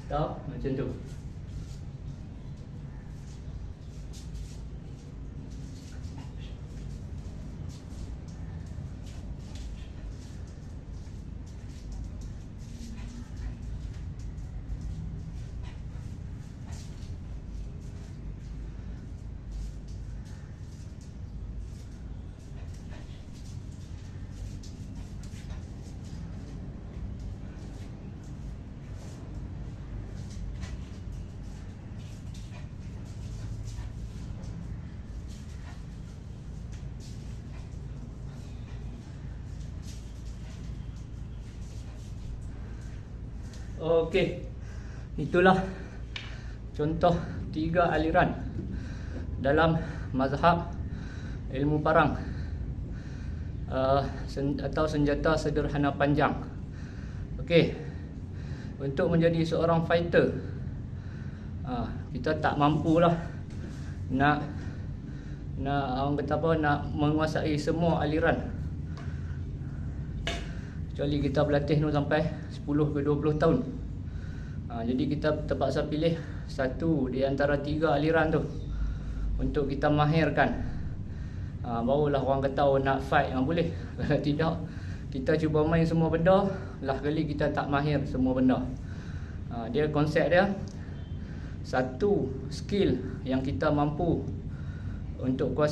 Stop macam tu. Okey, itulah contoh 3 aliran dalam mazhab ilmu parang atau senjata sederhana panjang. Okey, untuk menjadi seorang fighter, kita tak mampulah nak orang kata apa, nak menguasai semua aliran, kecuali kita berlatih tu sampai 10 ke 20 tahun. Jadi kita terpaksa pilih satu di antara 3 aliran tu untuk kita mahirkan. Barulah orang kata nak fight boleh. Kalau tidak, kita cuba main semua benda, lah kali kita tak mahir semua benda. Dia konsep dia, satu skill yang kita mampu untuk kuasai